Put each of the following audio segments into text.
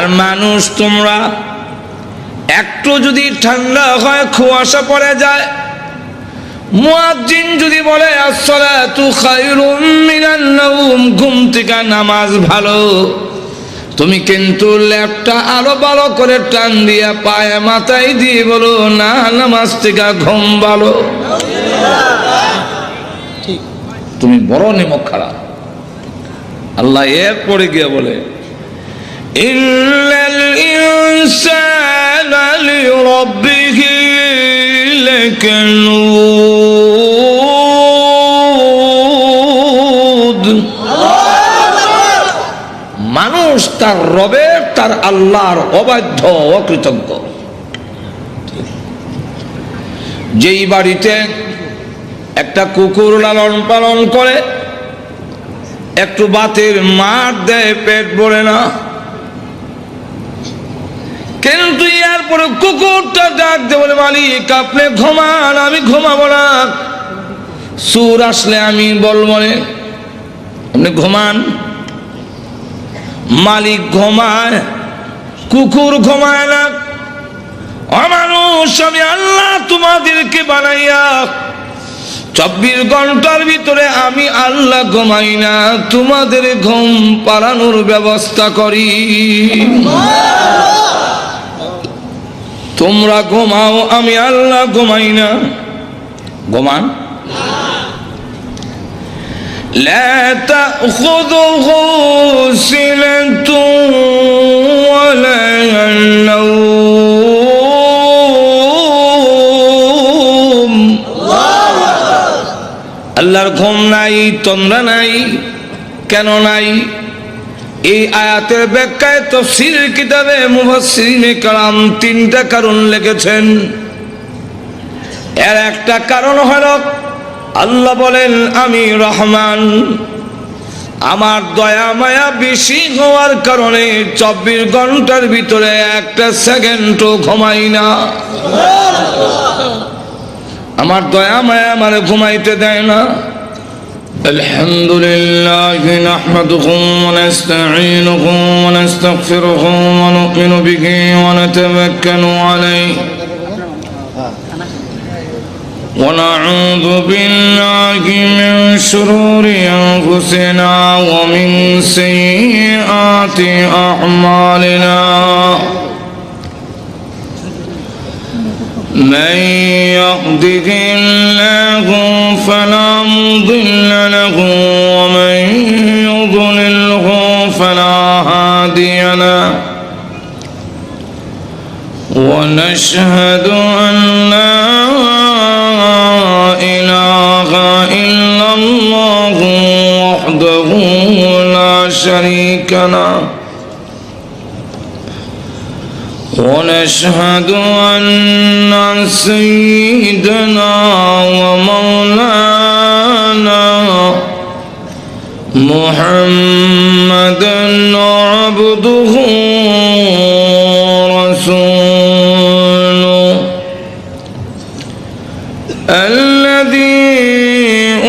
আর মানুষ তোমরা একটু যদি ঠান্ডা হয় কুয়াশা পড়ে যায়, মুয়াজ্জিন যদি বলে আসসালাতু খায়রুম মিনান নাওম, ঘুম থেকে নামাজ ভালো, তুমি কিন্তু ল্যাপটা আরো ভালো করে টান দিয়া পায়ে মাথায় দিয়ে বলো না নামাজ থেকে ঘুম ভালো, তুমি বড় নিমক খারাপ। আল্লাহ এরপরে গিয়ে বলে ইন্নাল ইনসানা লিরাব্বিহি লাকানুদ, মানুষ তার রবের তার আল্লাহর অবাধ্য অকৃতজ্ঞ। যেই বাড়িতে একটা কুকুর লালন পালন করে, একটু বাতের মার দেয়, পেট ভরে না, কিন্তু এরপরে কুকুরটা ডাক দিয়ে বলে মালিক আপনি ঘুমান, আমি ঘুমাবো না, সুর আসলে আমি বলবো না, আপনি ঘুমান। মালিক ঘুমায়, কুকুর ঘুমায় না। অমানুষ, আমি আল্লাহ তোমাদেরকে বানাইয়া 24 ঘন্টার ভিতরে আমি আল্লাহ ঘুমাই না, তোমাদের ঘুম পাড়ানোর ব্যবস্থা করি। তোমরা ঘুমাও, আমি আল্লাহ ঘুমাই না। ঘুমান। لا تأخذه سنة ولا نوم, আল্লাহর ঘুম নাই, তন্দ্রা নাই। কেন নাই? এই আয়াতের ব্যাখ্যায় তাফসীরের কিতাবে মুফাসসিরিনে কেরাম 3টা কারণ লিখেছেন। এর একটা কারণ হলো আল্লাহ বলেন আমি রহমান, আমার দয়া মায়া বেশি হওয়ার কারণে 24 ঘন্টার ভিতরে একটা সেকেন্ডও ঘুমাই না। আমার দয়া মায়া আমার ঘুমাইতে দেয় না। الحمدلله نحمده ونستعينه ونستغفره ونؤمن به ونتوكل عليه ونعوذ بالله من شرور أنفسنا ومن سيئات أعمالنا من يهده الله فلا مضل له ومن يضلله فلا هادي له ونشهد أن لا إله إلا الله وحده لا شريك له ونشهد أن سيدنا ومولانا محمدا عبده ورسوله الذي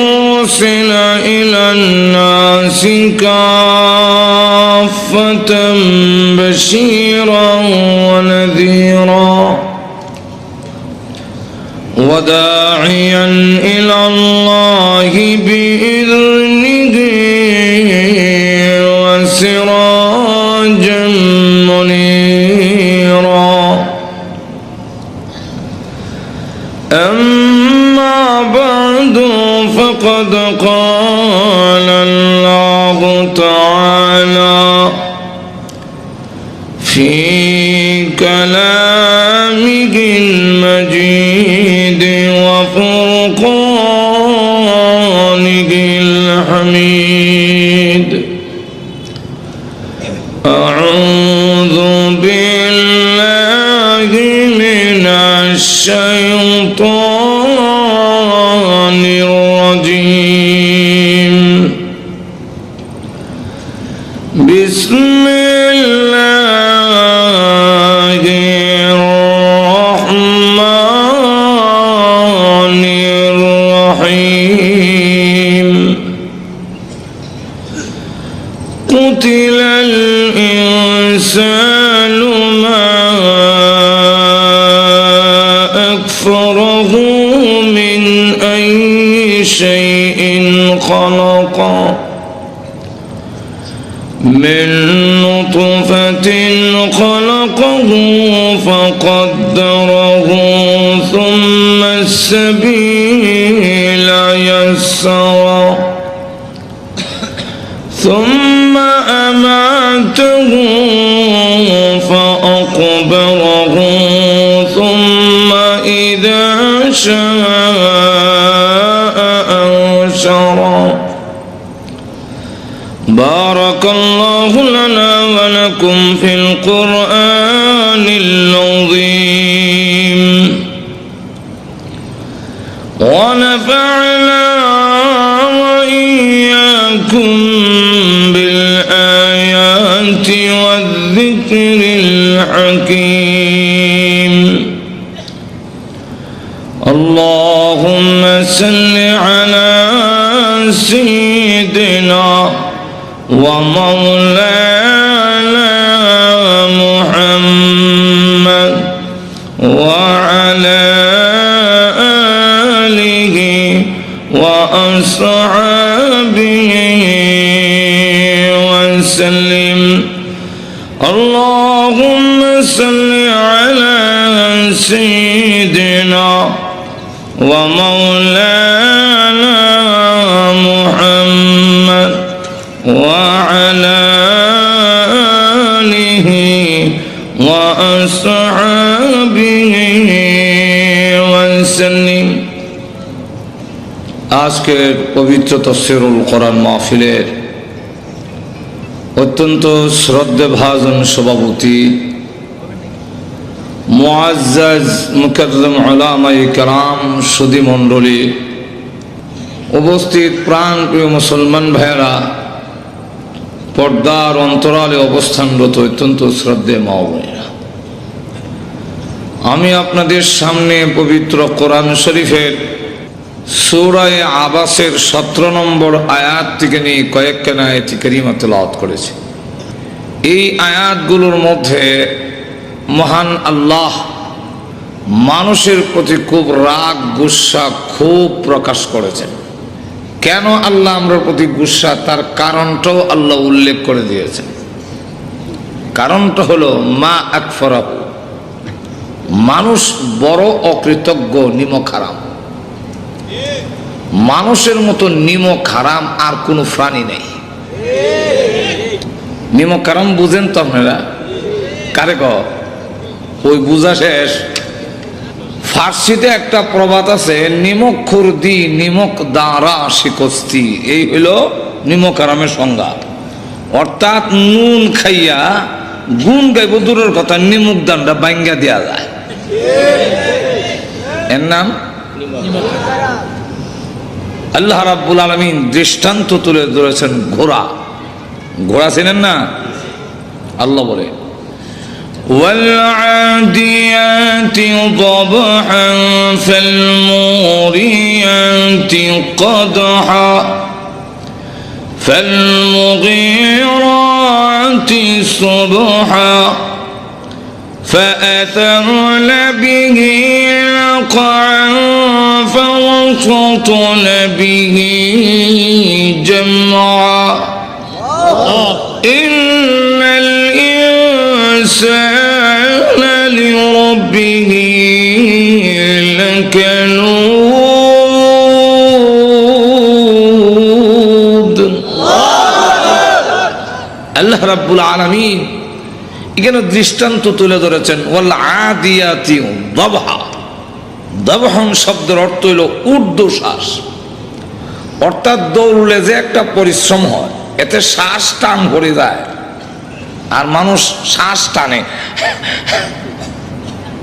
أرسل إلى الناس كافة بشيرا ونذيرا وداعيا إلى الله بإذنه وسراجا منيرا. أما بعد فقد قال الله تعالى في كلامه المجيد وفرقانه الحميد أعوذ بالله من الشيطان الرجيم. بسم الله الرحمن الرحيم. قتل الإنسان الإنسان ما أكفره من أي شيء خلقه من نطفة خلقه فقدره ثم السبيل يسره ثم أماته فأقبره ثم إذا شاء أنشره. بارك الله لنا ولكم في القرآن العظيم ونفعنا وإياكم بالآيات والذكر الحكيم. اللهم صل على سيدنا ومولانا محمد وعلى آله وأصحابه وسلم. اللهم صل على سيدنا ومولانا محمد وعلى آله وأصحابه وسلم. আজকের পবিত্র তাফসীরুল কোরআন মাহফিলের অত্যন্ত শ্রদ্ধেভাজন সভাপতি মুআজ্জাজ মুকাররম উলামায়ে কেরাম, সুধী মণ্ডলী, উপস্থিত প্রাণপ্রিয় মুসলমান ভাইয়েরা, পর্দার অন্তরালে অবস্থানরত অত্যন্ত শ্রদ্ধেয় মা বোনেরা, আমি আপনাদের সামনে পবিত্র কোরআন শরীফের সূরা আবাসের 17 নম্বর আয়াত থেকে নিয়ে কয়েকখানা আয়াত কারিমা তেলাওয়াত করেছি। এই আয়াতগুলোর মধ্যে মহান আল্লাহ মানুষের প্রতি খুব রাগ গুসা খুব প্রকাশ করেছেন। কেন আল্লাহ আমরার প্রতি গুসা, তার কারণটাও আল্লাহ উল্লেখ করে দিয়েছেন। কারণটা হলো মা আকফরাহু, মানুষ বড় অকৃতজ্ঞ, নিমক হারাম। মানুষের মতো নিমক হারাম আর কোনো প্রাণী নেই। নিমক হারাম বুঝেন তো আপনারা? কারে ক ওই বুঝা শেষ। ফার্সিতে একটা প্রবাদ আছে, নিমক খুরদি নিমক দাঁড়া শিকস্তি। এই হলো নিমক হারামের সংজ্ঞা। অর্থাৎ নুন খাইয়া গুণ গাইব দূরের কথা, নিমক দানটা বাইঙ্গা দেওয়া যায়। এর নাম আল্লাহ রাব্বুল আলামিন দৃষ্টান্ত তুলে ধরেছেন ঘোড়া। ঘোড়া চেনেন না? আল্লাহ বলে والعاديات ضبحا فالموريات قدحا فالمغيرات صبحا فأثرن به نقعا فوسطن به جمعا إن الإنسان لربه لكنود. আল্লাহ রাব্বুল আলামিন এখানে দৃষ্টান্ত তুলে ধরেছেন ওয়াল আদিয়াতি দবহা। দবহন শব্দের অর্থ হইল ঊর্ধ্বশ্বাস, অর্থাৎ দৌড়লে যে একটা পরিশ্রম হয়, এতে শ্বাস টান পড়ে যায় আর মানুষ শ্বাস টানে,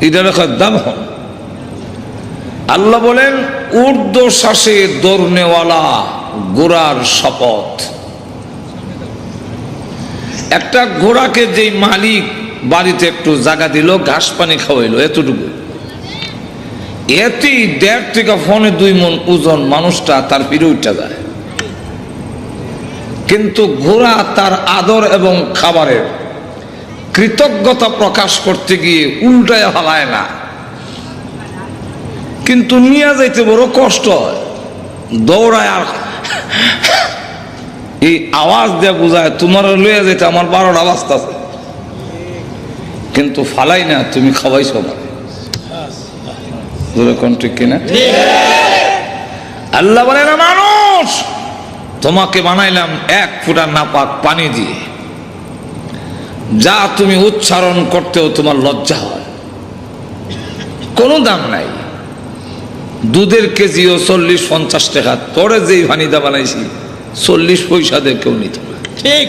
এটা লেখা দবহন। আল্লাহ বলেন ঊর্ধ্বশ্বাসে দৌড়নেওয়ালা ঘোড়ার শপথ। একটা ঘোড়াকে যেই মালিক বাড়িতে একটু জায়গা দিল, ঘাস পানি খাওয়াইলো, এতটুকু, এতেই 1.5 থেকে 2 মণ ওজন মানুষটা তার পিঠে উঠে যায়। কিন্তু ঘোড়া তার আদর এবং খাবারের কৃতজ্ঞতা প্রকাশ করতে গিয়ে উল্টায় হালায় না, কিন্তু নিয়ে যাইতে বড় কষ্ট হয়, দৌড়ায় আর এই আওয়াজ দিয়ে বোঝায় তোমার লইয়া যেতে আমার 12টা বাজতাছে, কিন্তু ফালাই না, তুমি খাওয়াইছো মানে। ঠিক কিনা? আল্লাহ বলে না, মানুষ তোমাকে বানাইলাম 1 ফোঁটা নাপাক পানি দিয়ে, যা তুমি উচ্চারণ করতেও তোমার লজ্জা হয়, কোনো দাম নাই। দুধের কেজিও 40-50 টাকা, তোরে যেই ভানিদা বানাইছি 40 পয়সা দিয়ে কেউ নিত না। ঠিক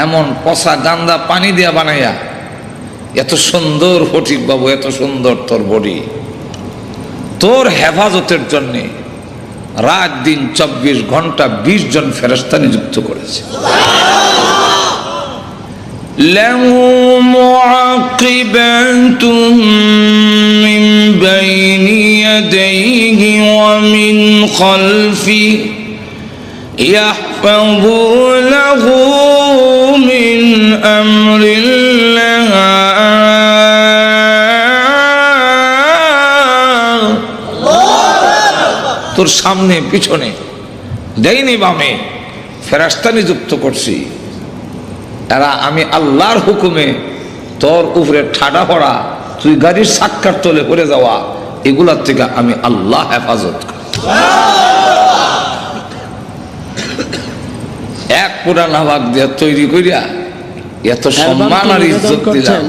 এমন পচা গান্দা পানি দিয়া বানাইয়া এত সুন্দর ফটিক বাবু, এত সুন্দর তোর বডি, তোর হেফাজতের জন্য রাত দিন 24 ঘন্টা 20 জন ফেরেশতা নিযুক্ত করেছে। লাহু মুআকিবাতুম মিন বাইনি ইয়াদাইহি ওয়া মিন খালফি ইয়াহফাযুনাহু মিন আমরিল্লাহ। তোর সামনে পিছনে ডাইনে বামে ফেরেশতা নিযুক্ত করছি, এরা আমি আল্লাহর হুকুমে তোর উপরে ঠাডা পড়া, তুই গাড়ির সাক্কার তলে পড়ে যাওয়া, এগুলার থেকে আমি আল্লাহ হেফাজত করি। 1 ফোঁটা নাপাক দিয়া তৈরি করিয়া এত সম্মান আর ইজ্জত দিলাম।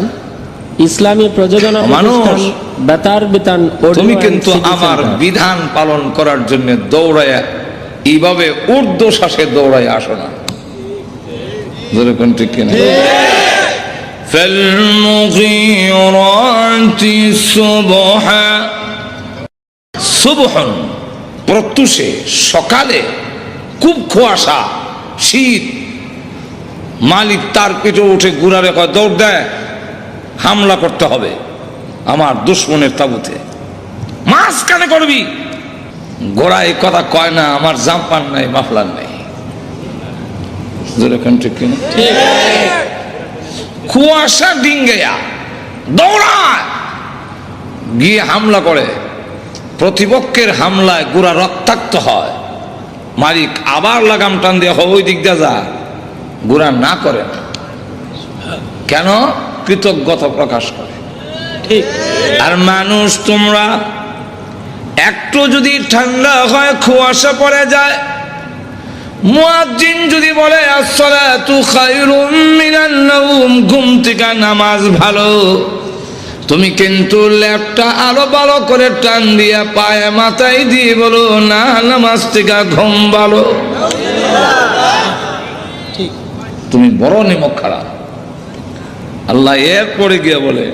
ইসলামী প্রযোজনা প্রতিষ্ঠান বেতার বিতান, তুমি কিন্তু আমার বিধান পালন করার জন্য দৌড়াইয়া এইভাবে ঊর্ধ্বশ্বাসে দৌড়াই আসো না। ঠিক কিনা? ফালমুগীরাতি সুবহা, সুবহন প্রত্যুষে সকালে খুব কুয়াশা, শীত, মালিক তার পিঠে উঠে গুড়ারে কয় দৌড় দেয়, হামলা করতে হবে আমার দুশ্মনের তাবুতে, মাঝখানে করবি। ঘোড়া এই কথা কয় না, আমার জাম্পার নাই, মাফলার নাই। ঠিক কিনা? কুয়াশা ডিঙ্গেয়া দৌড়ায় গিয়ে হামলা করে, প্রতিপক্ষের হামলায় গুড়া রক্তাক্ত হয়, মালিক আবার লাগাম টান দিয়ে ওই দিক দিয়ে যা, গুড়া না করে না। কেন? কৃতজ্ঞতা প্রকাশ করে। ঠিক। আর মানুষ তোমরা একটু যদি ঠান্ডা হয়, কুয়াশা পড়ে যায়, মুয়াজ্জিন যদি বলে আসসালাতু খায়রুম মিনান নাওম, ঘুম থেকে নামাজ ভালো, তুমি কিন্তু ল্যাপটা আরো ভালো করে টান দিয়া পায়ে মাথায় দিয়ে বলো না, নামাজ থেকে ঘুম ভালো। ঠিক, তুমি বড় নিমক খারাপ। আল্লাহ এরপরে গিয়ে বলে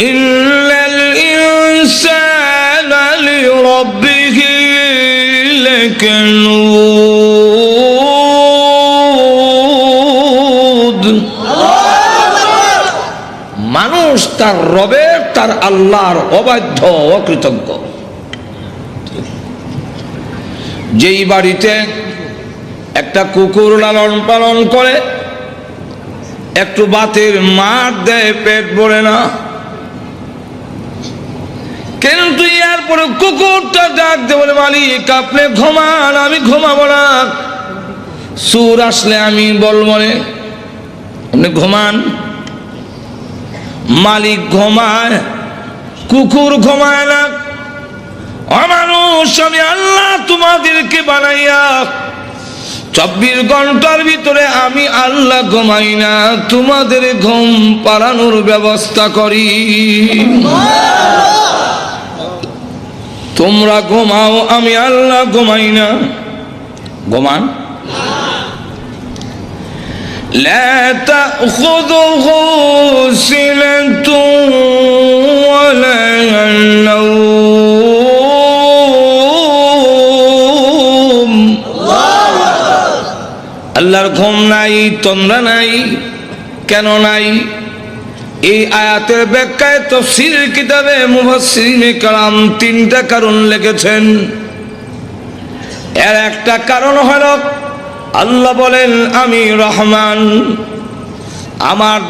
ইন্নাল ইনসানা লিরাব্বিহি লাকানুদ। মানুষ তার রবের, তার আল্লাহর অবাধ্য, অকৃতজ্ঞ। যেই বাড়িতে একটা কুকুর লালন পালন করে, একটু বাতের মার দেয়, পেট ভরে না, কিন্তু এরপরে কুকুরটা ডাক দে বলে মালিক আপনি ঘুমান, আমি ঘুমাবো না, সুর আসলে আমি বলবো না, আপনি ঘুমান। মালিক ঘুমায়, কুকুর ঘুমায় না। অমানুষ, আমি আল্লাহ তোমাদেরকে বানাইয়া 24 ঘন্টার ভিতরে আমি আল্লাহ ঘুমাই না, তোমাদের ঘুম পাড়ানোর ব্যবস্থা করি। তোমরা ঘুমাও, আমি আল্লাহ ঘুমাই না। ঘুমান। লা তাখুযুহু সিনাতুন ওয়ালা নাওম। আল্লাহর ঘুম নাই, তন্দ্রা নাই। কেন নাই? এই আয়াতের ব্যাখ্যায় তাফসীরের কিতাবে মুফাসসিরিনে কেরাম 3টা কারণ লিখেছেন। এর একটা কারণ হলো আল্লাহ বলেন আমি রহমান, আমার